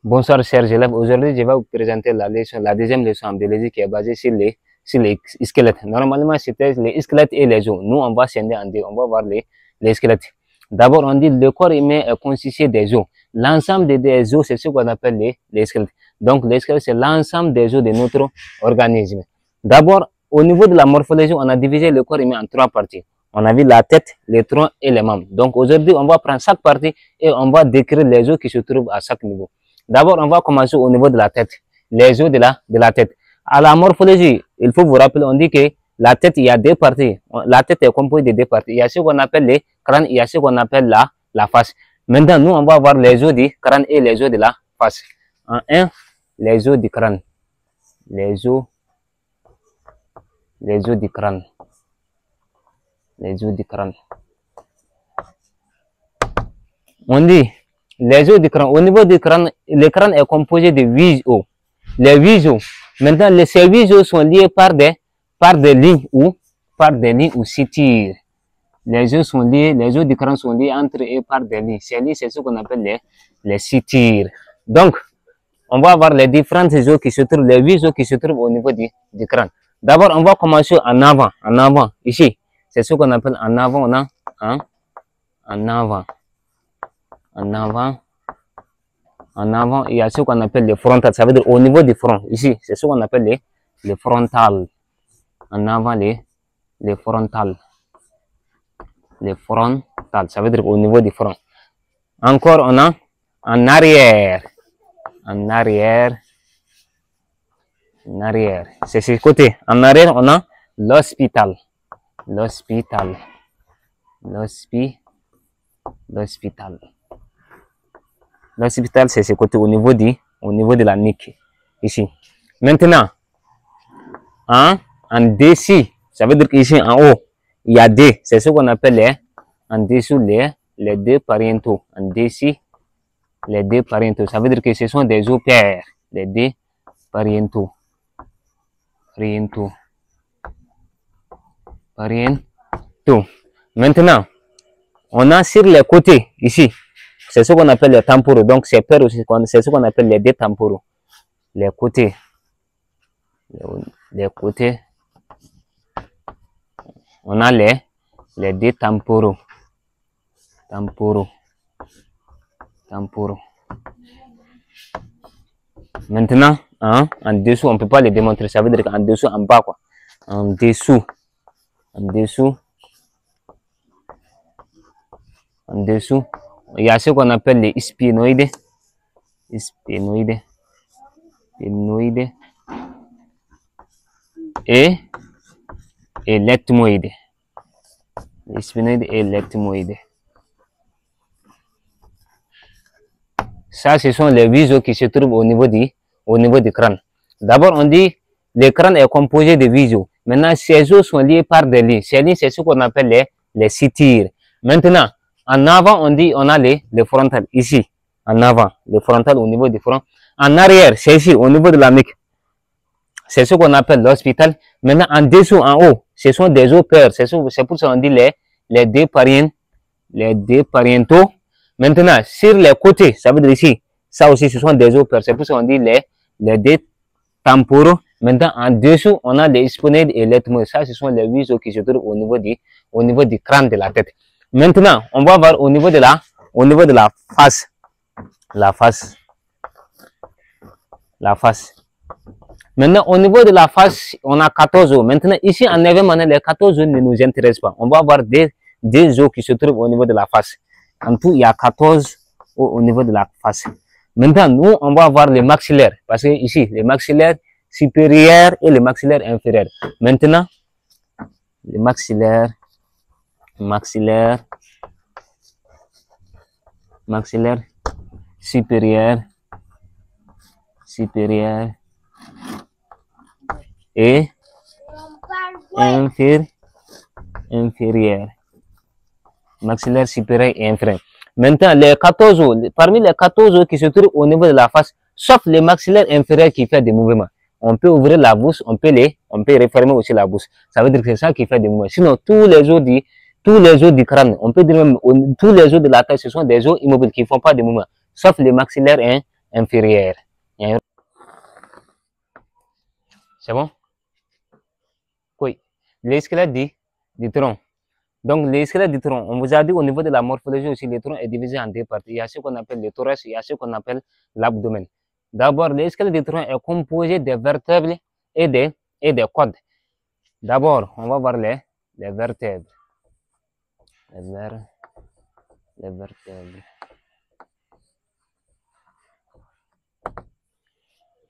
Bonsoir chers élèves, aujourd'hui je vais vous présenter la deuxième leçon en biologie qui est basée sur les squelettes. Normalement c'était les squelettes et les os. Nous on va scinder en deux, on va voir les squelettes. D'abord on dit le corps humain est constitué des os. L'ensemble des os c'est ce qu'on appelle les squelettes. Donc les squelettes c'est l'ensemble des os de notre organisme. D'abord au niveau de la morphologie on a divisé le corps humain en trois parties. On a vu la tête, les troncs et les membres. Donc aujourd'hui on va prendre chaque partie et on va décrire les os qui se trouvent à chaque niveau. D'abord, on va commencer au niveau de la tête, les os de la tête. À la morphologie, il faut vous rappeler, on dit que la tête, il y a deux parties. La tête est composée de deux parties. Il y a ce qu'on appelle les crânes, il y a ce qu'on appelle la face. Maintenant, nous, on va voir les os du crâne et les os de la face. En un, les os du crâne. Les os du crâne. Les os du crâne. On dit les os du crâne. Au niveau du crâne, le crâne est composé de 8 os. Les 8 os. Maintenant, ces 8 os sont liés par des lignes ou sutures. Les os sont liés, les os du crâne sont liés entre eux par des lignes. Ces lignes, c'est ce qu'on appelle les sutures. Donc, on va voir les différentes os qui se trouvent, les 8 os qui se trouvent au niveau du crâne. D'abord, on va commencer en avant, ici. C'est ce qu'on appelle en avant, on a en avant, il y a ce qu'on appelle le frontal, ça veut dire au niveau du front, ici, c'est ce qu'on appelle le frontal. En avant, les frontal. Le frontal, ça veut dire au niveau du front. Encore, on a en arrière. C'est ce côté. En arrière, on a l'hospital. L'hospital, c'est ce côté au niveau de la nuque, ici. Maintenant, en dessus, ça veut dire qu'ici en haut, il y a deux, c'est ce qu'on appelle en dessous les deux parientaux. En dessus, les deux parientaux, ça veut dire que ce sont des os pairs, les deux parientaux. Maintenant, on a sur les côtés, ici, c'est ce qu'on appelle les temporaux. Donc, c'est ce qu'on appelle les deux temporaux. Les côtés. On a les deux temporaux. Maintenant, en dessous, on ne peut pas les démontrer. Ça veut dire qu'en dessous, en bas, quoi. En dessous, il y a ce qu'on appelle les sphénoïdes. Et l'ethmoïde. Les sphénoïdes et l'ethmoïde. Ça, ce sont les 8 os qui se trouvent au niveau du crâne. D'abord, on dit le crâne est composé de 8 os. Maintenant, ces os sont liés par des lignes. Ces lignes, c'est ce qu'on appelle les sutures. Maintenant, en avant, on dit on a le frontal, ici. En avant, le frontal au niveau du front. En arrière, c'est ici, au niveau de la nuque. C'est ce qu'on appelle l'hospital. Maintenant, en dessous, en haut, ce sont des os pairs. C'est pour ça qu'on dit les deux parientaux. Maintenant, sur les côtés, ça veut dire ici, ça aussi, ce sont des os pairs. C'est pour ça qu'on dit les deux temporaux. Maintenant, en dessous, on a les sphénoïdes et l'ethmoïde. Ça, ce sont les 8 os qui se trouvent au niveau du crâne de la tête. Maintenant, on va voir au niveau de la face. La face. Maintenant, au niveau de la face, on a 14 os. Maintenant, ici, en 9e année, les 14 os ne nous intéressent pas. On va voir des os qui se trouvent au niveau de la face. En tout, il y a 14 os au niveau de la face. Maintenant, nous, on va voir les maxillaires. Parce que ici, les maxillaires supérieurs et les maxillaires inférieurs. Maintenant, les maxillaires supérieurs et inférieurs. Maxillaire supérieur et inférieur. Maintenant, les 14 os, parmi les 14 os qui se trouvent au niveau de la face, sauf les maxillaires inférieurs qui fait des mouvements. On peut ouvrir la bouche, on peut refermer aussi la bouche. Ça veut dire que c'est ça qui fait des mouvements. Sinon, tous les os du crâne, on peut dire même tous les os de la tête, ce sont des os immobiles qui ne font pas de mouvements, sauf les maxillaires inférieure. C'est bon? Oui. Les squelettes du tronc. Donc, les squelettes du tronc, on vous a dit au niveau de la morphologie aussi, le tronc est divisé en deux parties. Il y a ce qu'on appelle le thorax, il y a ce qu'on appelle l'abdomen. D'abord, le squelette du tronc est composé des vertèbres et des côtes. D'abord, on va voir les vertèbres. Les vertèbres.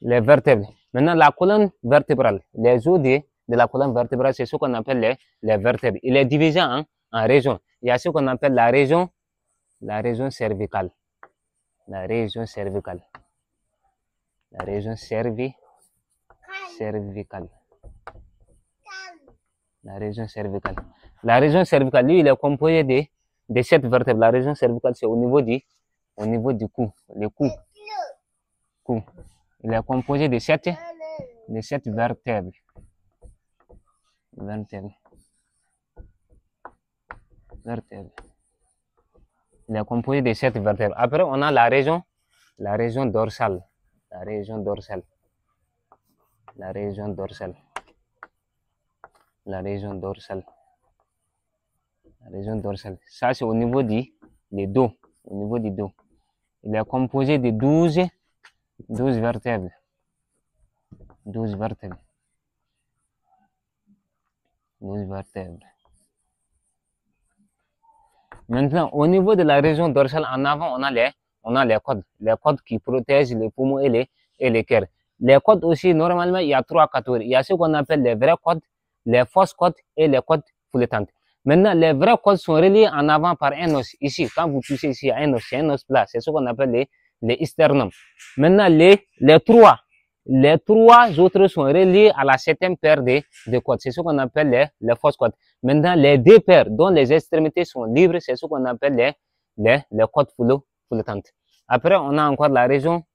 Les vertèbres. Maintenant, la colonne vertébrale, les os de la colonne vertébrale, c'est ce qu'on appelle les vertèbres. Il est divisé en régions. Il y a ce qu'on appelle la région cervicale. La région cervicale. La région cervicale. La région cervicale. La région cervicale, lui, il est composé de 7 vertèbres. La région cervicale, c'est au niveau du cou. Le cou. Il est composé de 7 vertèbres. Il est composé de 7 vertèbres. Après, on a la région dorsale. La région dorsale. La région dorsale. La région dorsale. La région dorsale. Ça, c'est au niveau du dos. Au niveau du dos. Il est composé de 12 vertèbres. 12 vertèbres. 12 vertèbres. Maintenant, au niveau de la région dorsale, en avant, on a les côtes. Les côtes qui protègent les poumons et les cœurs. Les côtes aussi, normalement, il y a 3 catégories. Il y a ce qu'on appelle les vraies côtes, les fausses côtes et les côtes flottantes. Maintenant, les vraies côtes sont reliées en avant par un os. Ici, quand vous touchez ici, il y a un os, c'est un os plat. C'est ce qu'on appelle les sternums. Maintenant, les trois autres sont reliés à la 7e paire de côtes. C'est ce qu'on appelle les fausses côtes. Maintenant, les 2 paires dont les extrémités sont libres, c'est ce qu'on appelle les côtes flottantes. Après, on a encore la région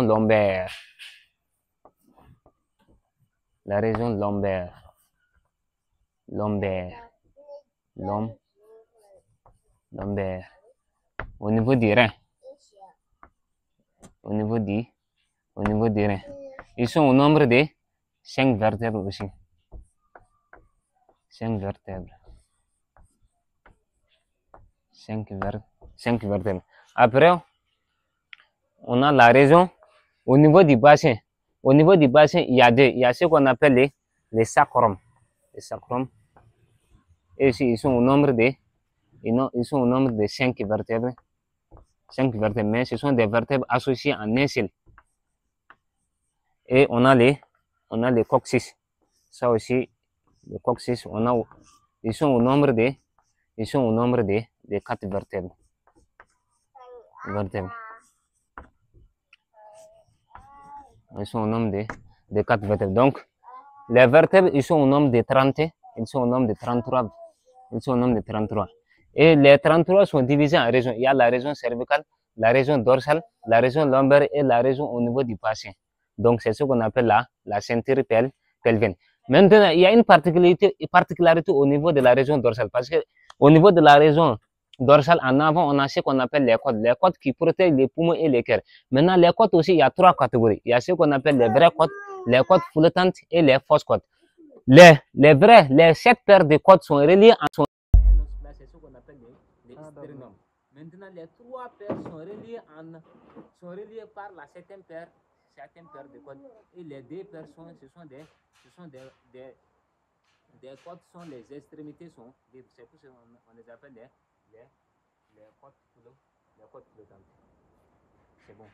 lombaire. La région lombaire. Lombaire. Au niveau du rein. Au niveau du rein. Ils sont au nombre de 5 vertèbres aussi. 5 vertèbres. 5 vertèbres. Après, on a la région au niveau du bassin. Au niveau du bassin, il y a ce qu'on appelle les sacrums. Les sacrums. Et ici, ils sont au nombre de 5 vertèbres. 5 vertèbres, mais ce sont des vertèbres associées en un seul. Et on a les coccyx. Ça aussi, les coccyx, ils sont au nombre de 4 vertèbres. Ils sont au nombre de 4 vertèbres. Donc, les vertèbres, ils sont au nombre de 30, ils sont au nombre de 33. Et les 33 sont divisés en régions. Il y a la région cervicale, la région dorsale, la région lombaire et la région au niveau du bassin. Donc, c'est ce qu'on appelle la ceinture pelvienne. Maintenant, il y a une particularité au niveau de la région dorsale, parce que au niveau de la région dorsale, en avant, on a ce qu'on appelle les côtes qui protègent les poumons et les cœurs. Maintenant, les côtes aussi, il y a 3 catégories. Il y a ce qu'on appelle les vraies côtes, les côtes flottantes et les fausses côtes. Les 7 paires de côtes sont reliées en c'est ce qu'on appelle les sternums. Maintenant, les 3 paires sont reliées par la 7e paire de côtes. Et les 2 paires ce sont des côtes, les extrémités sont libres. C'est pour ça qu'on les appelle les côtes flottantes. C'est bon.